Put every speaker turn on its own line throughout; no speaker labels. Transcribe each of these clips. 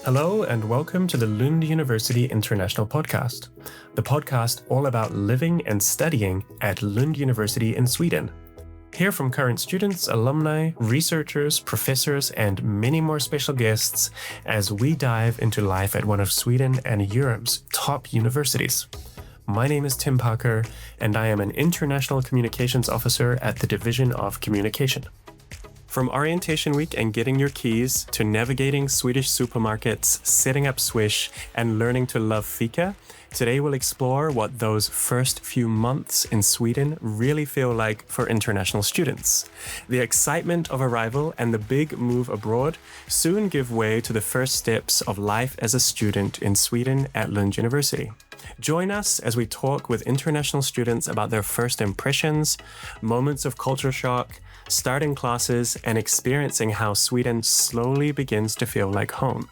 Hello and welcome to the Lund University International Podcast, the podcast all about living and studying at Lund University in Sweden. Hear from current students, alumni, researchers, professors, and many more special guests as we dive into life at one of Sweden and Europe's top universities. My name is Tim Parker, and I am an International Communications Officer at the Division of Communication. From orientation week and getting your keys to navigating Swedish supermarkets, setting up Swish, and learning to love fika, today we'll explore what those first few months in Sweden really feel like for international students. The excitement of arrival and the big move abroad soon give way to the first steps of life as a student in Sweden at Lund University. Join us as we talk with international students about their first impressions, moments of culture shock, starting classes, and experiencing how Sweden slowly begins to feel like home.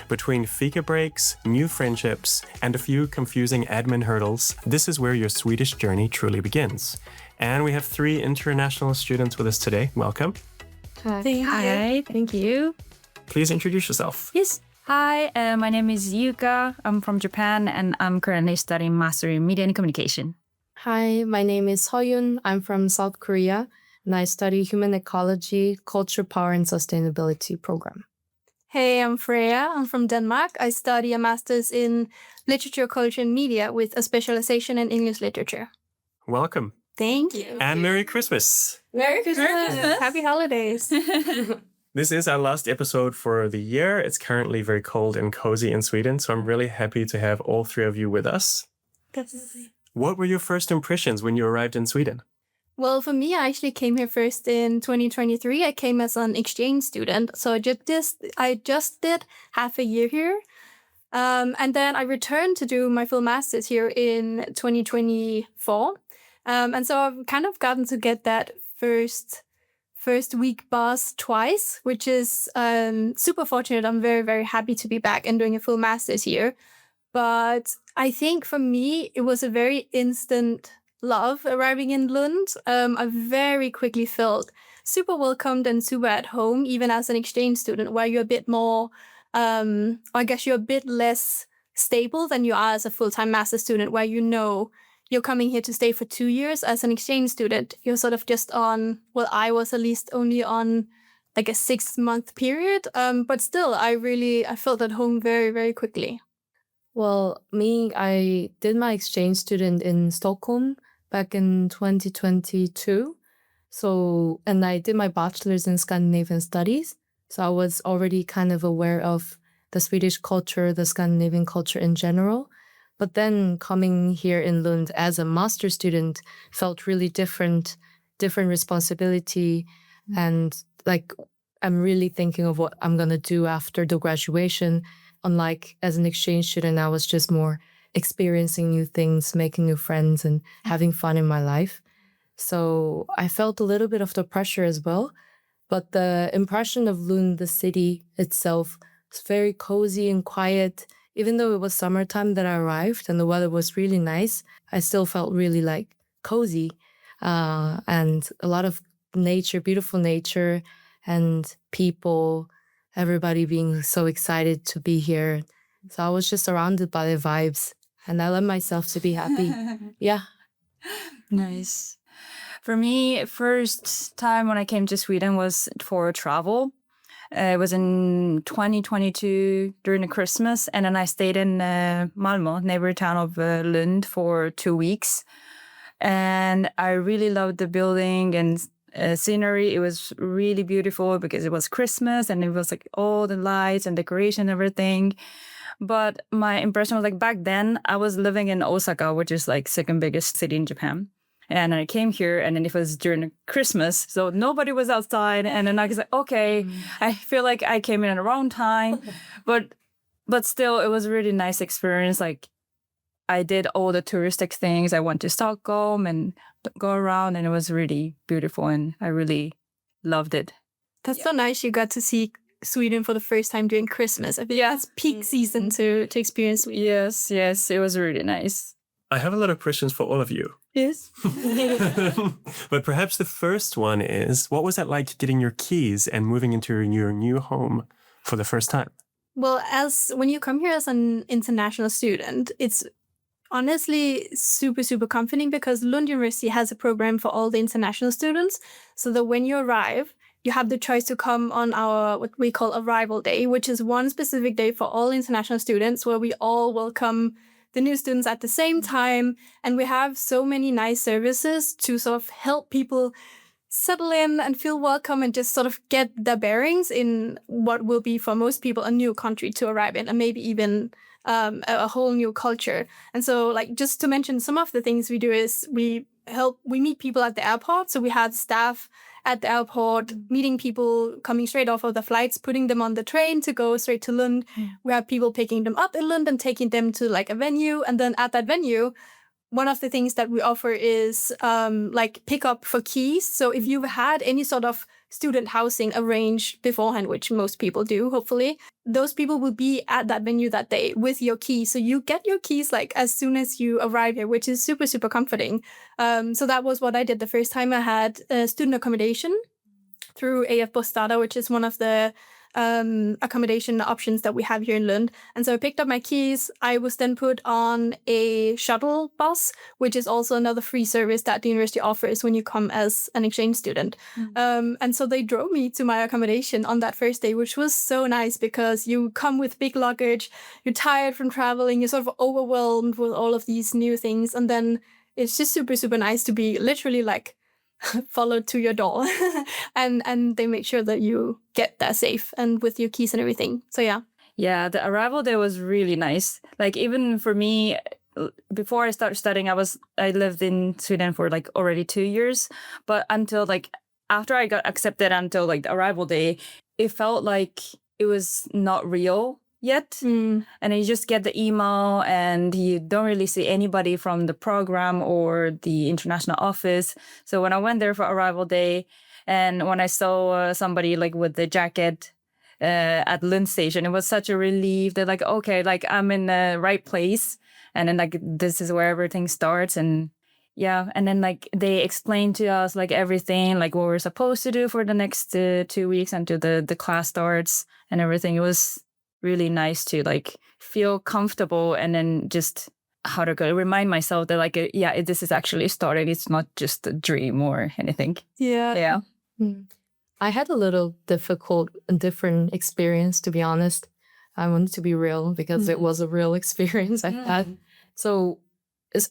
Between fika breaks, new friendships, and a few confusing admin hurdles, this is where your Swedish journey truly begins. And we have 3 international students with us today. Welcome.
Hi, thank you.
Please introduce yourself.
Yes. Hi, my name is Yuka. I'm from Japan and I'm currently studying Master in Media and Communication.
Hi, my name is Seoyun. I'm from South Korea and I study Human Ecology, Culture, Power and Sustainability program.
Hey, I'm Freja. I'm from Denmark. I study a master's in Literature, Culture and Media with a specialization in English literature.
Welcome.
Thank you.
And Merry Christmas.
Merry Christmas. Happy holidays.
This is our last episode for the year. It's currently very cold and cozy in Sweden, so I'm really happy to have all 3 of you with us.
Definitely.
What were your first impressions when you arrived in Sweden?
Well, for me, I actually came here first in 2023. I came as an exchange student. So I just did half a year here. And then I returned to do my full master's here in 2024. And so I've kind of gotten to get that first week buzz twice, which is super fortunate. I'm very, very happy to be back and doing a full master's here. But I think for me, it was a very instant love arriving in Lund. I very quickly felt super welcomed and super at home, even as an exchange student, where you're a bit more, I guess you're a bit less stable than you are as a full-time master student, where you know you're coming here to stay for 2 years. As an exchange student, you're sort of just on, well, I was at least only on like a 6-month period. But still, I felt at home very, very quickly.
Well, I did my exchange student in Stockholm back in 2022. And I did my bachelor's in Scandinavian studies. So I was already kind of aware of the Swedish culture, the Scandinavian culture in general. But then coming here in Lund as a master student felt really different responsibility. And like, I'm really thinking of what I'm going to do after the graduation. Unlike as an exchange student, I was just more experiencing new things, making new friends and having fun in my life. So I felt a little bit of the pressure as well. But the impression of Lund, the city itself, is very cozy and quiet. Even though it was summertime that I arrived and the weather was really nice, I still felt really like cozy and a lot of nature, beautiful nature and people, everybody being so excited to be here. So I was just surrounded by the vibes and I let myself to be happy. Yeah.
Nice. For me, first time when I came to Sweden was for travel. It was in 2022 during the Christmas, and then I stayed in Malmö, neighbor town of Lund, for 2 weeks. And I really loved the building and scenery. It was really beautiful because it was Christmas and it was like all the lights and decoration and everything. But my impression was like back then I was living in Osaka, which is like second biggest city in Japan. And I came here and then it was during Christmas. So nobody was outside. And then I was like, okay, I feel like I came in at the wrong time. But still, it was a really nice experience. Like I did all the touristic things. I went to Stockholm and go around and it was really beautiful. And I really loved it.
That's so nice you got to see Sweden for the first time during Christmas. I think that's peak season to experience Sweden.
Yes, it was really nice.
I have a lot of questions for all of you.
Yes.
But perhaps the first one is, what was it like getting your keys and moving into your new home for the first time?
Well, as when you come here as an international student, it's honestly super, super comforting because Lund University has a program for all the international students. So that when you arrive, you have the choice to come on our, what we call arrival day, which is one specific day for all international students where we all welcome the new students at the same time. And we have so many nice services to sort of help people settle in and feel welcome and just sort of get their bearings in what will be for most people a new country to arrive in, and maybe even a whole new culture. And so, like, just to mention some of the things we do is we meet people at the airport. So we have staff at the airport meeting people coming straight off of the flights, putting them on the train to go straight to Lund. We have people picking them up in Lund and taking them to like a venue. And then at that venue, one of the things that we offer is like pickup for keys. So if you've had any sort of student housing arranged beforehand, which most people do, hopefully, those people will be at that venue that day with your keys. So you get your keys like as soon as you arrive here, which is super, super comforting. So that was what I did the first time I had student accommodation through AF Bostad, which is one of the accommodation options that we have here in Lund. And so I picked up my keys. I was then put on a shuttle bus, which is also another free service that the university offers when you come as an exchange student. And so they drove me to my accommodation on that first day, which was so nice because you come with big luggage, you're tired from traveling, you're sort of overwhelmed with all of these new things. And then it's just super, super nice to be literally like followed to your door and they make sure that you get there safe and with your keys and everything. So yeah,
the arrival day was really nice. Like, even for me, before I started studying, I lived in Sweden for like already 2 years, but until like after I got accepted until like the arrival day, it felt like it was not real yet. And you just get the email and you don't really see anybody from the program or the international office. So when I went there for arrival day and when I saw somebody like with the jacket at Lund station, it was such a relief. They're like, okay, like I'm in the right place. And then like, this is where everything starts. And yeah, and then like they explained to us like everything, like what we're supposed to do for the next 2 weeks until the class starts and everything. It was really nice to like feel comfortable and then just remind myself that like, this is actually starting. It's not just a dream or anything.
Yeah.
I had a little different experience, to be honest. I wanted to be real because it was a real experience I had. So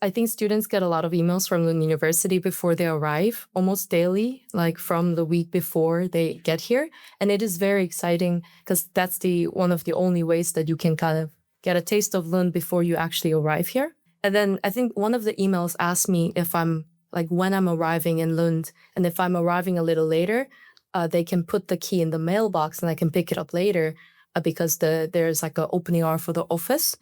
I think students get a lot of emails from Lund University before they arrive, almost daily, like from the week before they get here. And it is very exciting because that's one of the only ways that you can kind of get a taste of Lund before you actually arrive here. And then I think one of the emails asked me if I'm like when I'm arriving in Lund, and if I'm arriving a little later, they can put the key in the mailbox and I can pick it up later because there's like an opening hour for the office.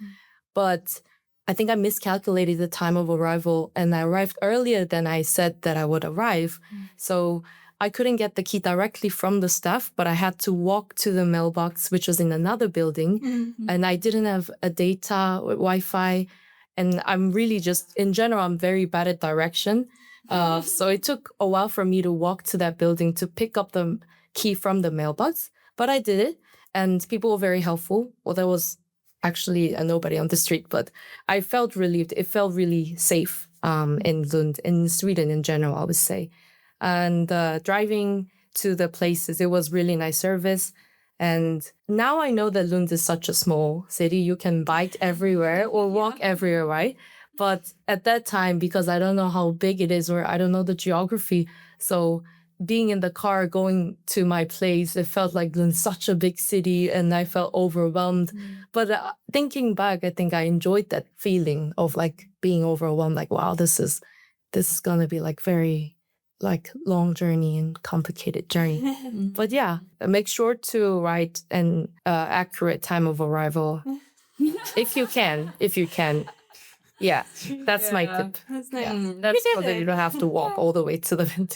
But I think I miscalculated the time of arrival and I arrived earlier than I said that I would arrive. So I couldn't get the key directly from the staff, but I had to walk to the mailbox, which was in another building. And I didn't have a data, Wi-Fi. And I'm really just, in general, I'm very bad at direction. So it took a while for me to walk to that building to pick up the key from the mailbox. But I did it and people were very helpful. Well, there was actually nobody on the street, but I felt relieved. It felt really safe in Lund, in Sweden in general, I would say. And driving to the places, it was really nice service. And now I know that Lund is such a small city. You can bike everywhere or walk everywhere, right? But at that time, because I don't know how big it is or I don't know the geography, so being in the car going to my place, it felt like such a big city and I felt overwhelmed. But thinking back, I think I enjoyed that feeling of like being overwhelmed, like, wow, this is going to be like very like long journey and complicated journey. But yeah, make sure to write an accurate time of arrival if you can. Yeah, that's my tip.
That's nice.
Yeah. That's so that you don't have to walk all the way to the venue.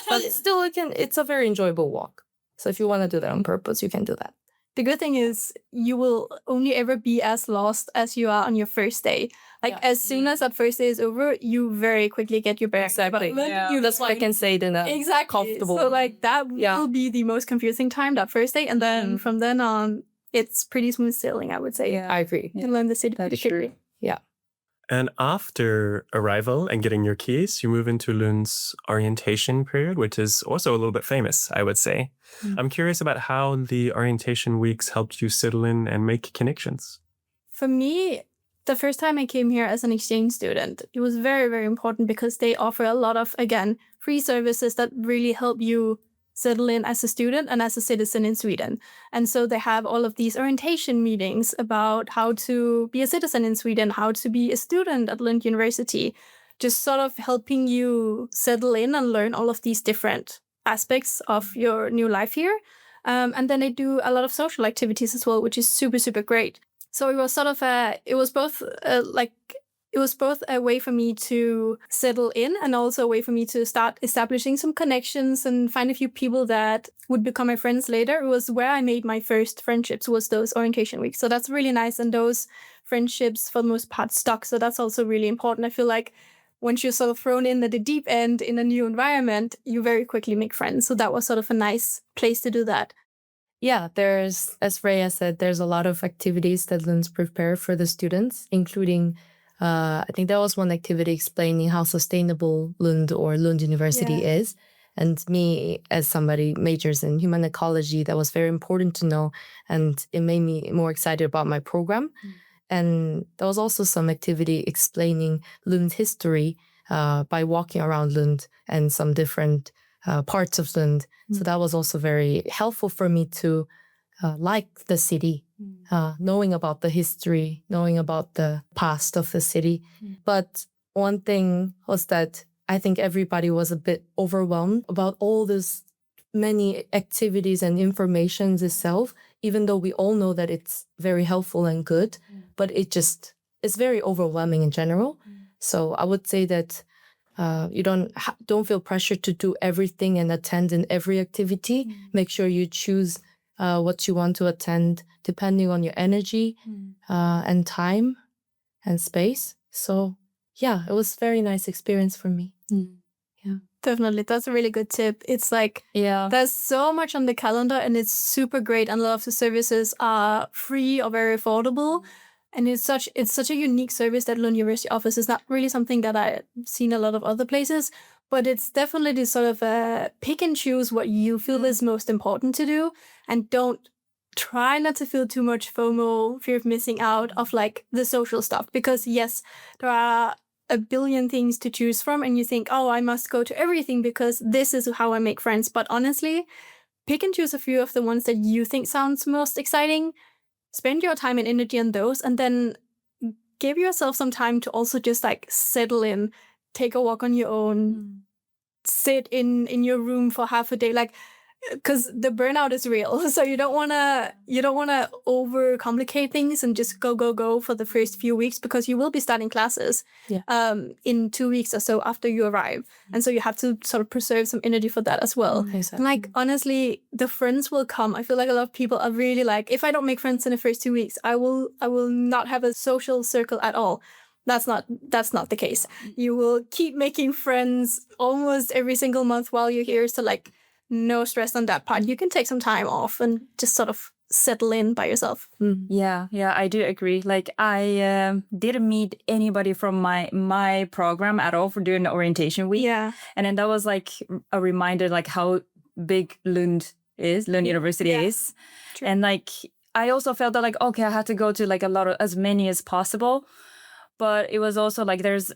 But still, it's a very enjoyable walk. So if you want to do that on purpose, you can do that.
The good thing is you will only ever be as lost as you are on your first day. Like as soon as that first day is over, you very quickly get your bearings.
Exactly. That's why I can say it in a comfortable.
So like that will be the most confusing time, that first day. And then from then on, it's pretty smooth sailing, I would say.
Yeah.
I agree.
You can learn the city pretty
That's true.
quickly.
Yeah.
And after arrival and getting your keys, you move into Lund's orientation period, which is also a little bit famous, I would say. I'm curious about how the orientation weeks helped you settle in and make connections.
For me, the first time I came here as an exchange student, it was very, very important because they offer a lot of, again, free services that really help you settle in as a student and as a citizen in Sweden. And so they have all of these orientation meetings about how to be a citizen in Sweden, how to be a student at Lund University, just sort of helping you settle in and learn all of these different aspects of your new life here. And then they do a lot of social activities as well, which is super, super great. So it was sort of it was both a way for me to settle in and also a way for me to start establishing some connections and find a few people that would become my friends later. It was where I made my first friendships, was those orientation weeks. So that's really nice. And those friendships, for the most part, stuck. So that's also really important. I feel like once you're sort of thrown in at the deep end in a new environment, you very quickly make friends. So that was sort of a nice place to do that.
Yeah, there's, as Freja said, there's a lot of activities that Lund's prepare for the students, including I think there was one activity explaining how sustainable Lund or Lund University is. And me, as somebody majors in human ecology, that was very important to know. And it made me more excited about my program. And there was also some activity explaining Lund's history by walking around Lund and some different parts of Lund. So that was also very helpful for me to like the city, knowing about the history, knowing about the past of the city. But one thing was that I think everybody was a bit overwhelmed about all this many activities and informations itself, even though we all know that it's very helpful and good, but it's very overwhelming in general. So I would say that you don't feel pressure to do everything and attend in every activity. Make sure you choose what you want to attend depending on your energy and time and space. So yeah, it was a very nice experience for me. Yeah,
definitely. That's a really good tip. It's like, there's so much on the calendar and it's super great. And a lot of the services are free or very affordable. And it's such a unique service that Lund University offers. It's not really something that I've seen a lot of other places, but it's definitely sort of pick and choose what you feel is most important to do, and don't try not to feel too much FOMO, fear of missing out, of like the social stuff. Because yes, there are a billion things to choose from, and you think, oh, I must go to everything because this is how I make friends. But honestly, pick and choose a few of the ones that you think sounds most exciting. Spend your time and energy on those, and then give yourself some time to also just like settle in, take a walk on your own, sit in your room for half a day, like, because the burnout is real. So you don't wanna overcomplicate things and just go for the first few weeks, because you will be starting classes in 2 weeks or so after you arrive, and so you have to sort of preserve some energy for that as well.
Exactly.
And like, honestly, the friends will come. I feel like a lot of people are really like, if I don't make friends in the first 2 weeks, I will not have a social circle at all. That's not the case. You will keep making friends almost every single month while you're here. So like, no stress on that part. You can take some time off and just sort of settle in by yourself.
Yeah, I do agree. Like, I didn't meet anybody from my program at all for during the orientation week.
Yeah.
And then that was like a reminder, like how big Lund University is.
True.
And like, I also felt that like, okay, I had to go to like as many as possible. But it was also like, there's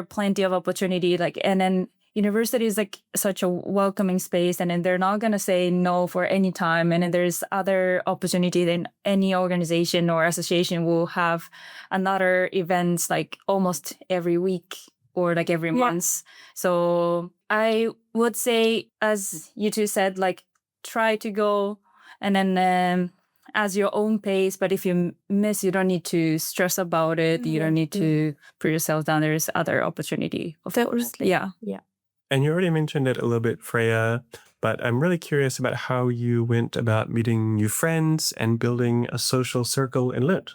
plenty of opportunity. Like, and then university is like such a welcoming space, and then they're not going to say no for any time. And then there's other opportunity than any organization or association will have another events like almost every week or like every month. So I would say, as you two said, like, try to go and then as your own pace. But if you miss, you don't need to stress about it. You don't need to put yourself down. There's other opportunity. Yeah.
And you already mentioned it a little bit, Freja, but I'm really curious about how you went about meeting new friends and building a social circle in Lund.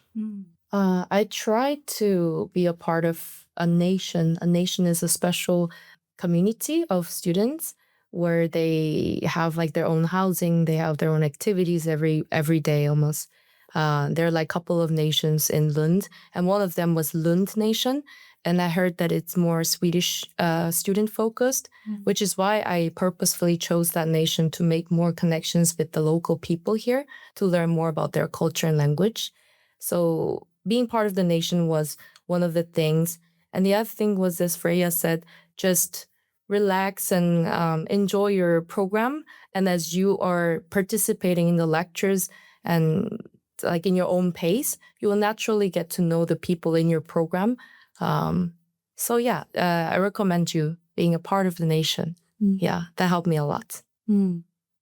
I tried to be a part of a nation. A nation is a special community of students where they have like their own housing, they have their own activities every day almost. There are like a couple of nations in Lund, and one of them was Lund Nation. And I heard that it's more Swedish student focused, which is why I purposefully chose that nation to make more connections with the local people here, to learn more about their culture and language. So being part of the nation was one of the things. And the other thing was, as Freja said, just relax and enjoy your program. And as you are participating in the lectures and like in your own pace, you will naturally get to know the people in your program. So yeah, I recommend you being a part of the nation. Yeah, that helped me a lot.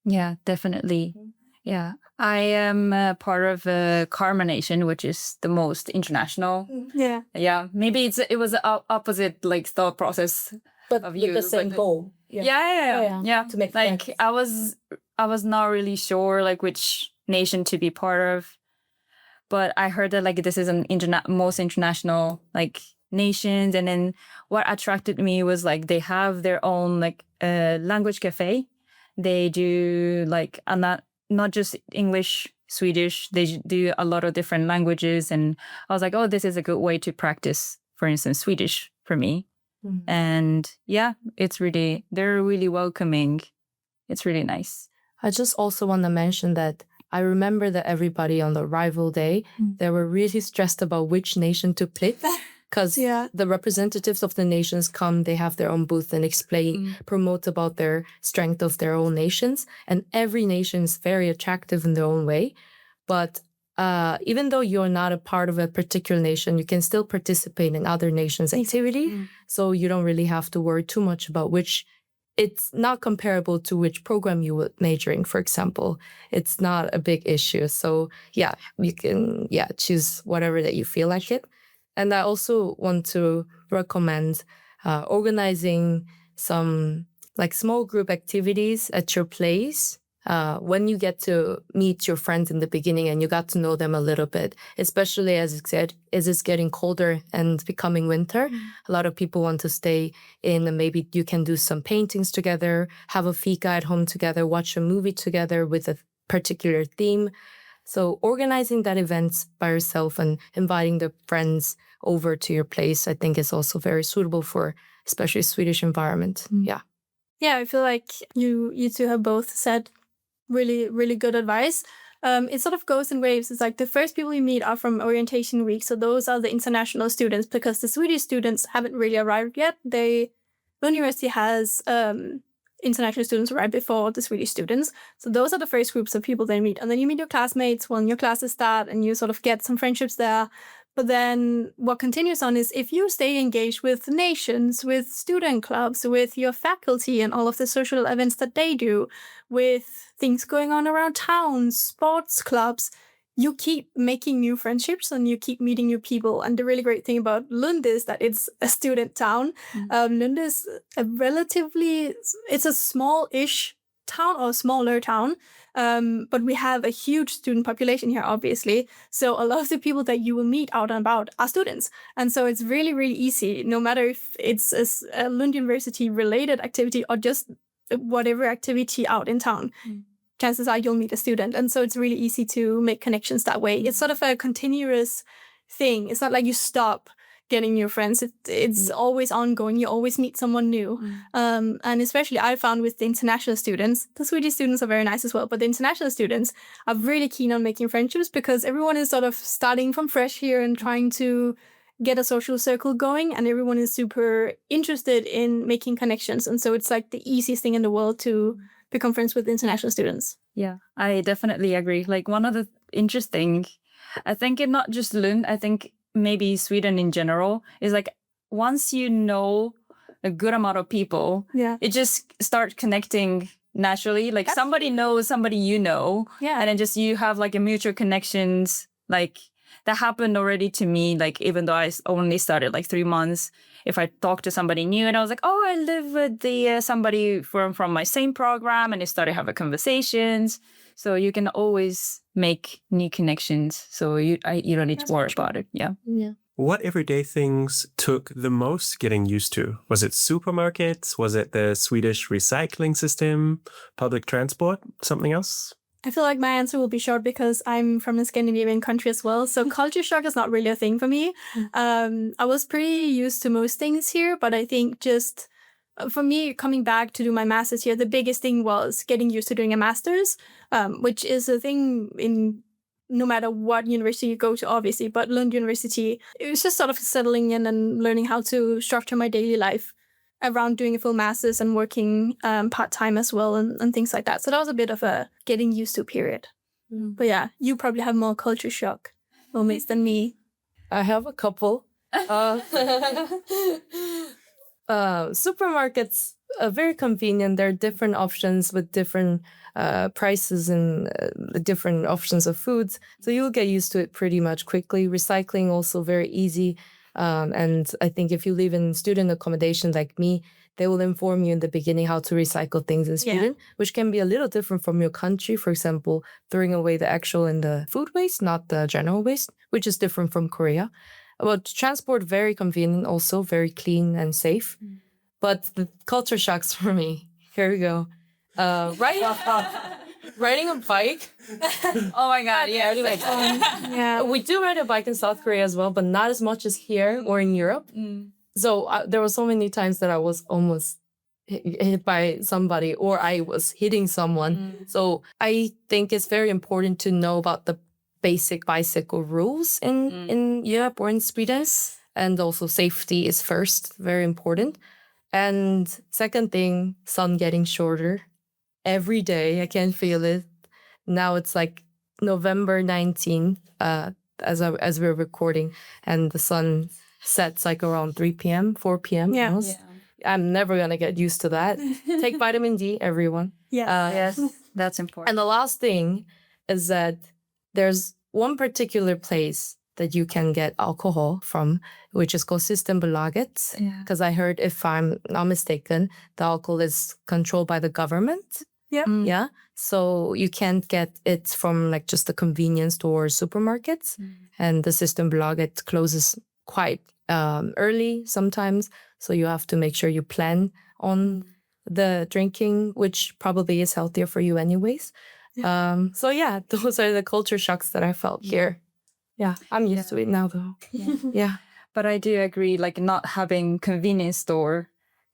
Yeah, definitely. Yeah, I am a part of Karma Nation, which is the most international. Yeah. Maybe it was the opposite like thought process,
But
of
with
you,
the same
but-
goal.
Yeah.
To make
Like
friends.
I was not really sure like which nation to be part of, but I heard that like this is an most international like nations, and then what attracted me was like they have their own like language cafe. They do like not just English, Swedish. They do a lot of different languages, and I was like, oh, this is a good way to practice, for instance, Swedish for me. And yeah, they're really welcoming. It's really nice.
I just also want to mention that I remember that everybody on the arrival day, they were really stressed about which nation to pick, because the representatives of the nations come, they have their own booth and promote about their strength of their own nations. And every nation is very attractive in their own way. But even though you're not a part of a particular nation, you can still participate in other nations' activity. So you don't really have to worry too much about it's not comparable to which program you were majoring, for example. It's not a big issue. So yeah, you can choose whatever that you feel like it. And I also want to recommend organizing some like small group activities at your place. When you get to meet your friends in the beginning and you got to know them a little bit, especially as it's getting colder and becoming winter, a lot of people want to stay in, and maybe you can do some paintings together, have a fika at home together, watch a movie together with a particular theme. So organizing that event by yourself and inviting the friends over to your place, I think is also very suitable for especially Swedish environment. Yeah,
I feel like you two have both said really, really good advice. It sort of goes in waves. It's like the first people you meet are from orientation week. So those are the international students, because the Swedish students haven't really arrived yet. Lund University has international students right before the Swedish students. So those are the first groups of people they meet. And then you meet your classmates when your classes start, and you sort of get some friendships there. But then what continues on is if you stay engaged with nations, with student clubs, with your faculty and all of the social events that they do, with things going on around towns, sports clubs, you keep making new friendships and you keep meeting new people. And the really great thing about Lund is that it's a student town. Lund is it's a small-ish town or smaller town. But we have a huge student population here, obviously. So a lot of the people that you will meet out and about are students. And so it's really, really easy, no matter if it's a Lund University related activity or just whatever activity out in town. Chances are you'll meet a student. And so it's really easy to make connections that way. It's sort of a continuous thing. It's not like you stop getting new friends. It's always ongoing. You always meet someone new. And especially I found with the international students, the Swedish students are very nice as well, but the international students are really keen on making friendships because everyone is sort of starting from fresh here and trying to get a social circle going, and everyone is super interested in making connections. And so it's like the easiest thing in the world to become friends with international students.
Yeah, I definitely agree. Like one of the interesting, I think in not just Lund, I think maybe Sweden in general, is like once you know a good amount of people, it just starts connecting naturally. Like somebody knows somebody you know, and then just you have like a mutual connections. Like that happened already to me. Like even though I only started like 3 months, if I talked to somebody new and I was like, oh, I live with the somebody from my same program, and they started having conversations. So you can always make new connections. So you don't need to worry about it. Yeah.
What everyday things took the most getting used to? Was it supermarkets? Was it the Swedish recycling system? Public transport? Something else?
I feel like my answer will be short because I'm from a Scandinavian country as well. So culture shock is not really a thing for me. I was pretty used to most things here, but I think just for me, coming back to do my master's here, the biggest thing was getting used to doing a master's, which is a thing in no matter what university you go to, obviously. But Lund University, it was just sort of settling in and learning how to structure my daily life around doing a full master's and working part-time as well and things like that. So that was a bit of a getting used to period. But yeah, you probably have more culture shock moments than me.
I have a couple. Supermarkets are very convenient. There are different options with different prices and different options of foods. So you'll get used to it pretty much quickly. Recycling also very easy. And I think if you live in student accommodation like me, they will inform you in the beginning how to recycle things in Sweden, which can be a little different from your country. For example, throwing away the actual and the food waste, not the general waste, which is different from Korea. But transport, very convenient, also very clean and safe. But the culture shocks for me. Here we go. Riding a bike.
Oh my God, yeah.
Yeah.
We do ride a bike in South Korea as well, but not as much as here or in Europe. So there were so many times that I was almost hit by somebody or I was hitting someone. So I think it's very important to know about the basic bicycle rules in Europe or in Sweden. And also safety is first, very important. And second thing, sun getting shorter. Every day, I can feel it. Now it's like November 19th, as we're recording, and the sun sets like around 3 p.m., 4 p.m.
Yeah.
almost. I'm never going to get used to that. Take vitamin D, everyone.
Yes, that's important.
And the last thing is that there's one particular place that you can get alcohol from, which is called Systembolaget. Because I heard, if I'm not mistaken, the alcohol is controlled by the government. Yeah. So you can't get it from like just the convenience store or supermarkets. And the Systembolaget closes quite early sometimes. So you have to make sure you plan on the drinking, which probably is healthier for you anyways. So yeah, those are the culture shocks that I felt here. Yeah, I'm used to it now though. Yeah.
But I do agree, like not having convenience store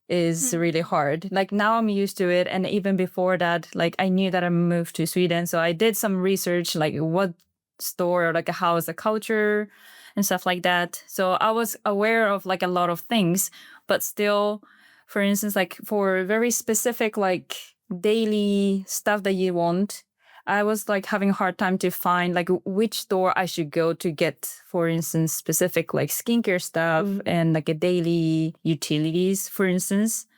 is really hard. Like now I'm used to it. And even before that, like I knew that I moved to Sweden. So I did some research, like what store or like how is the culture and stuff like that. So I was aware of like a lot of things, but still, for instance, like for very specific like daily stuff that you want, I was like having a hard time to find like which store I should go to get, for instance, specific like skincare stuff and like a daily utilities, for instance,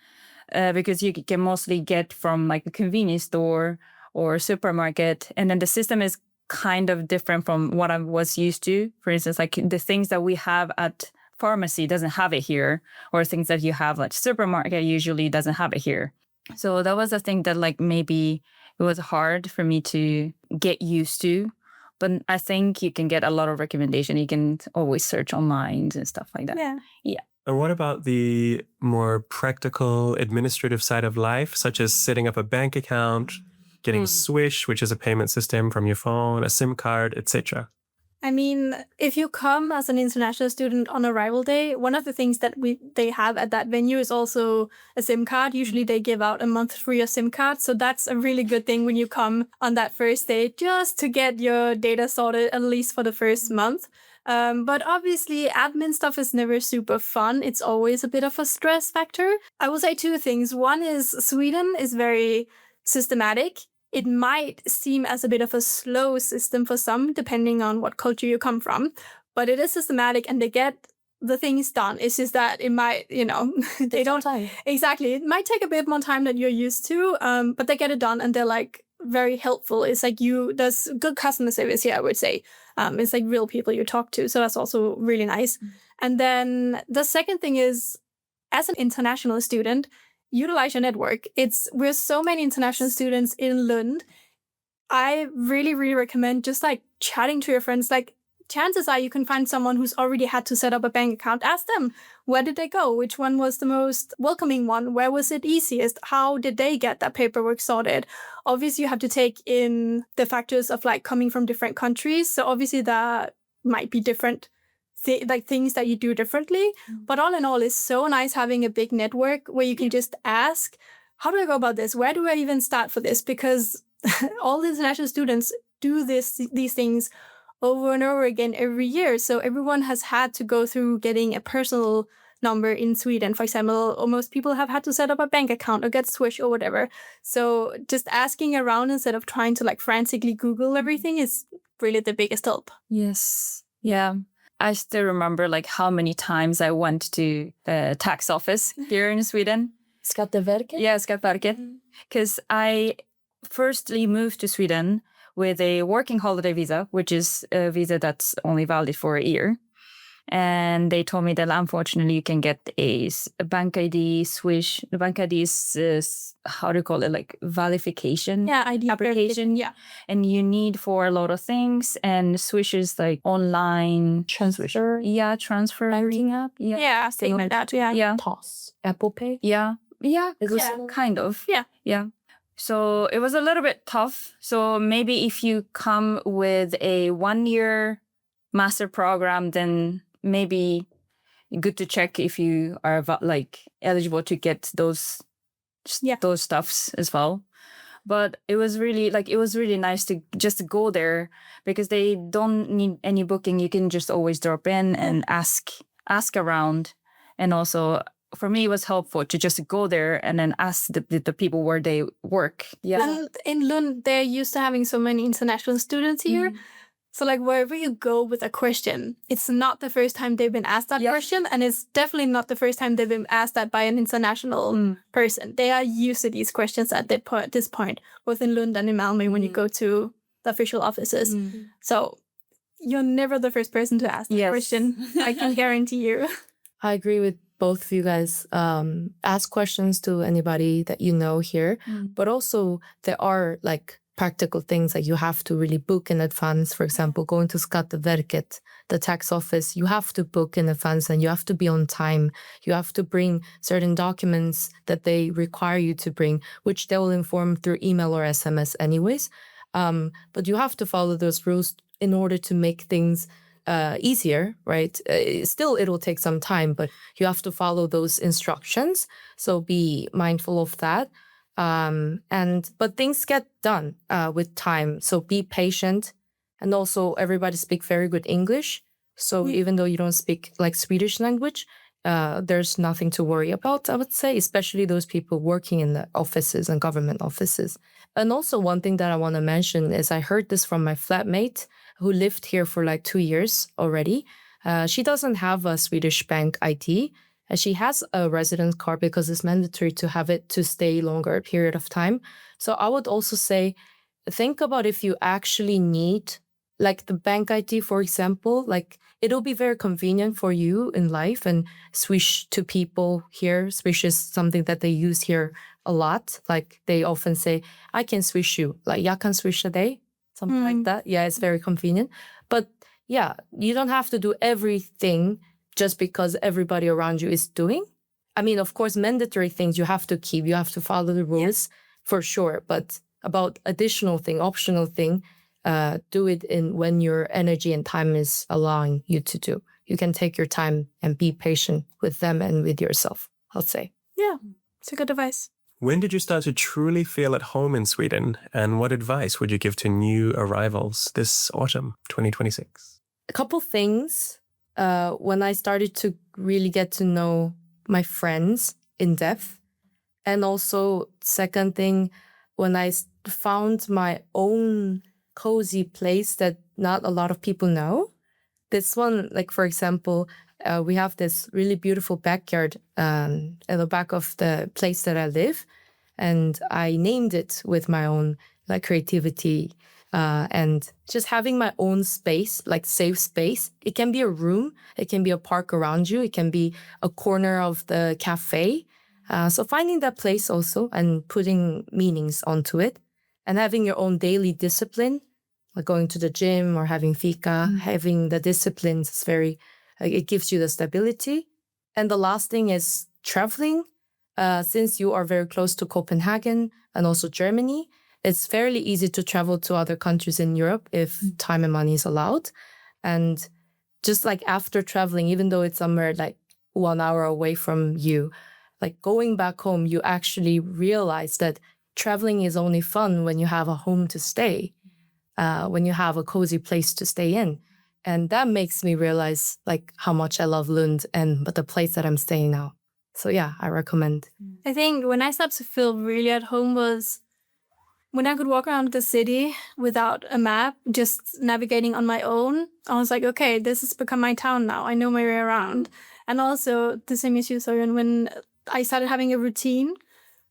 because you can mostly get from like a convenience store or supermarket. And then the system is kind of different from what I was used to. For instance, like the things that we have at pharmacy doesn't have it here, or things that you have like supermarket usually doesn't have it here. So that was a thing that like maybe it was hard for me to get used to. But I think you can get a lot of recommendation. You can always search online and stuff like that. Yeah.
And what about the more practical administrative side of life, such as setting up a bank account, getting Swish, which is a payment system from your phone, a SIM card, etc.?
I mean, if you come as an international student on arrival day, one of the things that they have at that venue is also a SIM card. Usually they give out a month free of SIM card. So that's a really good thing when you come on that first day, just to get your data sorted, at least for the first month. But obviously, admin stuff is never super fun. It's always a bit of a stress factor. I will say two things. One is Sweden is very systematic. It might seem as a bit of a slow system for some, depending on what culture you come from, but it is systematic and they get the things done. It's just that it might, they don't. Exactly. It might take a bit more time than you're used to, but they get it done and they're like very helpful. It's like there's good customer service here, I would say. It's like real people you talk to. So that's also really nice. And then the second thing is, as an international student, utilize your network. We're so many international students in Lund. I really, really recommend just like chatting to your friends. Like chances are you can find someone who's already had to set up a bank account. Ask them, where did they go? Which one was the most welcoming one? Where was it easiest? How did they get that paperwork sorted? Obviously, you have to take in the factors of like coming from different countries. So obviously that might be different things that you do differently. But all in all, it's so nice having a big network where you can just ask, how do I go about this? Where do I even start for this? Because all the international students do these things over and over again every year. So everyone has had to go through getting a personal number in Sweden, for example, or most people have had to set up a bank account or get Swish or whatever. So just asking around instead of trying to like frantically Google everything is really the biggest help.
Yes. Yeah. I still remember like how many times I went to the tax office here in Sweden.
Skatteverket?
Yeah, Skatteverket. Because I firstly moved to Sweden with a working holiday visa, which is a visa that's only valid for a year. And they told me that unfortunately you can get a bank ID, Swish. The bank ID is, how do you call it, like verification?
Yeah, ID
application.
Yeah.
And you need for a lot of things. And Swish is like online
Transfer?
Yeah, transfer banking app.
Yeah, something like that. Yeah.
Yeah.
TOS. Apple Pay?
Yeah. Yeah. Kind of.
Yeah.
Yeah. So it was a little bit tough. So maybe if you come with a 1-year master program, then maybe good to check if you are like eligible to get those stuffs as well. But it was really nice to just go there because they don't need any booking. You can just always drop in and ask around. And also for me, it was helpful to just go there and then ask the people where they work. Yeah.
And in Lund, they're used to having so many international students here. So like wherever you go with a question, it's not the first time they've been asked that question. And it's definitely not the first time they've been asked that by an international person. They are used to these questions at this point, both in Lund and in Malmö when you go to the official offices. So you're never the first person to ask the question. I can guarantee you.
I agree with both of you guys. Ask questions to anybody that you know here. But also there are like practical things that you have to really book in advance. For example, going to Skatteverket, the tax office, you have to book in advance and you have to be on time. You have to bring certain documents that they require you to bring, which they will inform through email or SMS anyways. But you have to follow those rules in order to make things easier, right? Still, it will take some time, but you have to follow those instructions. So be mindful of that. But things get done with time. So be patient. And also everybody speak very good English. So even though you don't speak like Swedish language, there's nothing to worry about, I would say, especially those people working in the offices and government offices. And also one thing that I want to mention is I heard this from my flatmate who lived here for like 2 years already. She doesn't have a Swedish bank ID. She has a residence card because it's mandatory to have it to stay longer period of time. So I would also say, think about if you actually need like the bank ID, for example, like it'll be very convenient for you in life and Swish to people here. Swish is something that they use here a lot. Like they often say, I can Swish you, like jag kan swisha dig, something like that. Yeah, it's very convenient. But yeah, you don't have to do everything just because everybody around you is doing. I mean, of course, mandatory things you have to keep, you have to follow the rules for sure. But about additional thing, optional thing, do it in when your energy and time is allowing you to do. You can take your time and be patient with them and with yourself, I'll say.
Yeah, it's a good advice.
When did you start to truly feel at home in Sweden? And what advice would you give to new arrivals this autumn, 2026?
A couple things. When I started to really get to know my friends in depth. And also, second thing, when I found my own cozy place that not a lot of people know. This one, like, for example, we have this really beautiful backyard at the back of the place that I live. And I named it with my own like creativity and just having my own space, like safe space. It can be a room. It can be a park around you. It can be a corner of the cafe. So finding that place also and putting meanings onto it and having your own daily discipline, like going to the gym or having fika, having the disciplines is very, it gives you the stability. And the last thing is traveling. Since you are very close to Copenhagen and also Germany, it's fairly easy to travel to other countries in Europe if time and money is allowed. And just like after traveling, even though it's somewhere like 1 hour away from you, like going back home, you actually realize that traveling is only fun when you have a home to stay, when you have a cozy place to stay in. And that makes me realize like how much I love Lund and the place that I'm staying now. So yeah, I recommend.
I think when I started to feel really at home was when I could walk around the city without a map, just navigating on my own. I was like, okay, this has become my town now. I know my way around. And also the same as you, Seoyun, when I started having a routine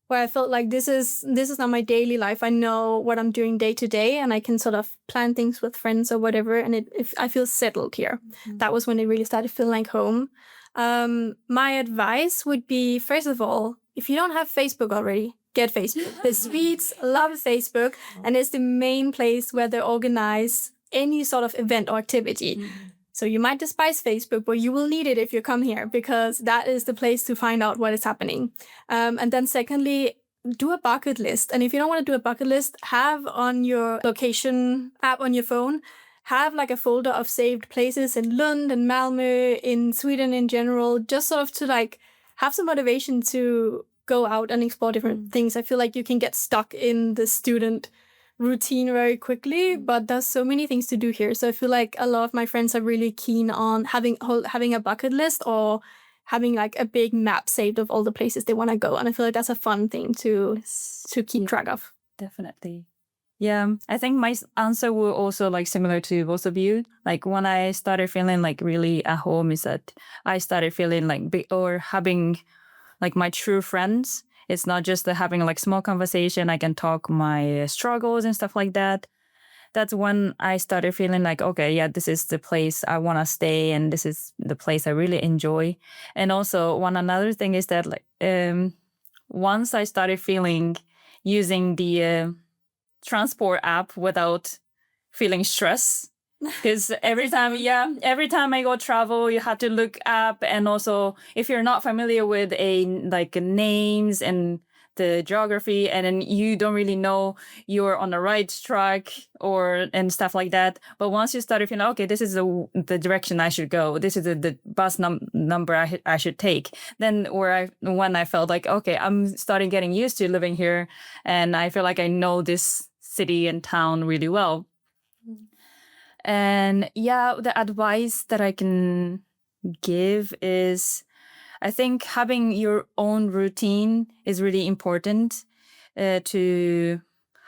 where I felt like this is now my daily life. I know what I'm doing day to day, and I can sort of plan things with friends or whatever. And if I feel settled here, that was when it really started feeling like home. My advice would be, first of all, if you don't have Facebook already, get Facebook. The Swedes love Facebook, and it's the main place where they organize any sort of event or activity. So you might despise Facebook, but you will need it if you come here, because that is the place to find out what is happening. And then secondly, do a bucket list. And if you don't want to do a bucket list, have on your location app on your phone, have like a folder of saved places in Lund and Malmö, in Sweden in general, just sort of to like have some motivation to go out and explore different things. I feel like you can get stuck in the student routine very quickly, but there's so many things to do here. So I feel like a lot of my friends are really keen on having a bucket list or having like a big map saved of all the places they want to go. And I feel like that's a fun thing to keep track of.
Definitely. Yeah, I think my answer will also like similar to both of you. Like when I started feeling like really at home is that I started feeling like having like my true friends. It's not just having like small conversation. I can talk my struggles and stuff like that. That's when I started feeling like, okay, yeah, this is the place I want to stay, and this is the place I really enjoy. And also another thing is that like once I started using the transport app without feeling stress. Because every time I go travel, you have to look up, and also if you're not familiar with names and the geography, and then you don't really know you're on the right track and stuff like that. But once you start feeling, okay, this is the direction I should go, this is the bus number I should take. Then when I felt like, okay, I'm starting getting used to living here, and I feel like I know this city and town really well. And yeah, the advice that I can give is, I think having your own routine is really important to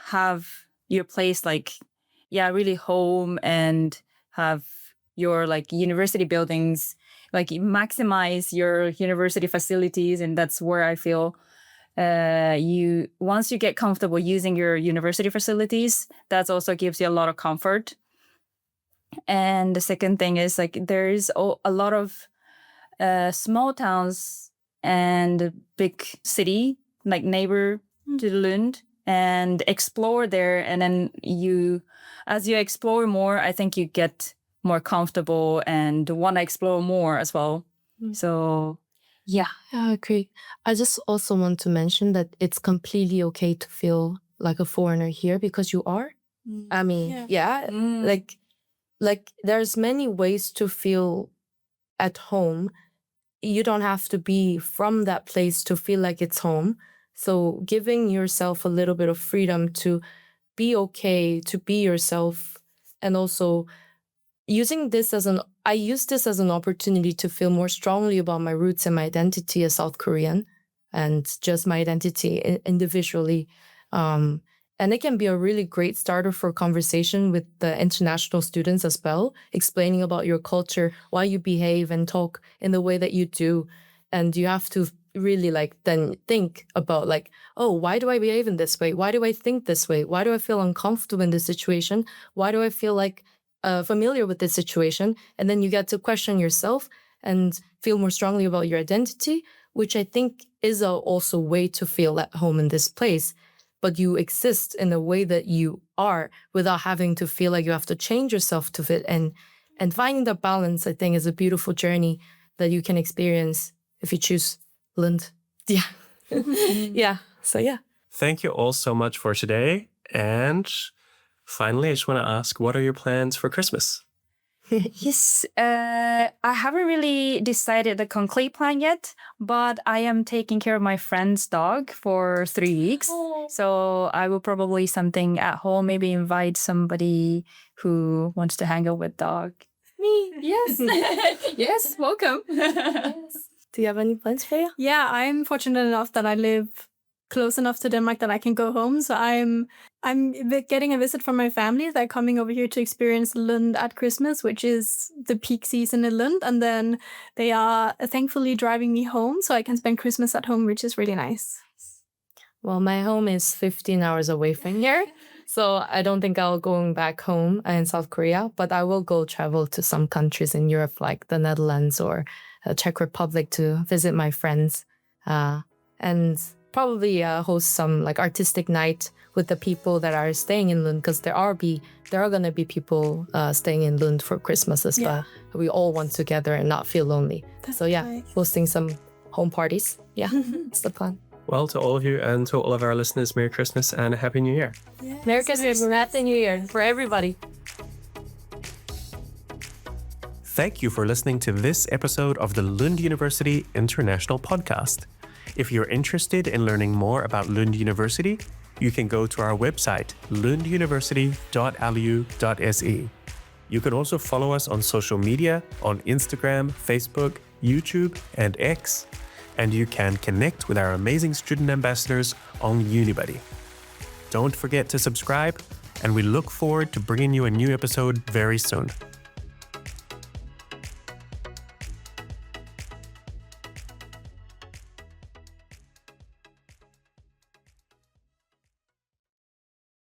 have your place really home, and have your like university buildings, like maximize your university facilities. And that's where I feel once you get comfortable using your university facilities, that also gives you a lot of comfort. And the second thing is like there is a lot of small towns and big city like neighbor to Lund, and explore there. And then as you explore more, I think you get more comfortable and want to explore more as well. So yeah,
I agree. I just also want to mention that it's completely okay to feel like a foreigner here, because you are. I mean, like there's many ways to feel at home. You don't have to be from that place to feel like it's home. So giving yourself a little bit of freedom to be okay, to be yourself, and also I use this as an opportunity to feel more strongly about my roots and my identity as South Korean, and just my identity individually. And it can be a really great starter for conversation with the international students as well, explaining about your culture, why you behave and talk in the way that you do. And you have to really then think about oh, why do I behave in this way? Why do I think this way? Why do I feel uncomfortable in this situation? Why do I feel familiar with this situation? And then you get to question yourself and feel more strongly about your identity, which I think is also a way to feel at home in this place. but you exist in the way that you are without having to feel like you have to change yourself to fit. And finding the balance, I think, is a beautiful journey that you can experience if you choose Lund. Yeah. Yeah. So, yeah.
Thank you all so much for today. And finally, I just want to ask, what are your plans for Christmas?
Yes, I haven't really decided the concrete plan yet, but I am taking care of my friend's dog for 3 weeks. So I will probably something at home, maybe invite somebody who wants to hang out with dog.
Me.
Yes. Yes, welcome.
Do you have any plans, Freja?
Yeah, I'm fortunate enough that I live close enough to Denmark that I can go home. So I'm getting a visit from my family. They're coming over here to experience Lund at Christmas, which is the peak season in Lund. And then they are thankfully driving me home so I can spend Christmas at home, which is really nice.
Well, my home is 15 hours away from here. So I don't think I'll going back home in South Korea, but I will go travel to some countries in Europe like the Netherlands or Czech Republic to visit my friends. And probably host some like artistic night with the people that are staying in Lund, because there are going to be people staying in Lund for Christmas as well. We all want together and not feel lonely. So yeah,
nice.
Hosting some home parties. Yeah, it's the plan.
Well, to all of you and to all of our listeners, Merry Christmas and a Happy New Year.
Yes.
Merry Christmas and Happy New Year for everybody.
Thank you for listening to this episode of the Lund University International Podcast. If you're interested in learning more about Lund University, you can go to our website, lunduniversity.lu.se. You can also follow us on social media on Instagram, Facebook, YouTube, and X. And you can connect with our amazing student ambassadors on Unibuddy. Don't forget to subscribe, and we look forward to bringing you a new episode very soon.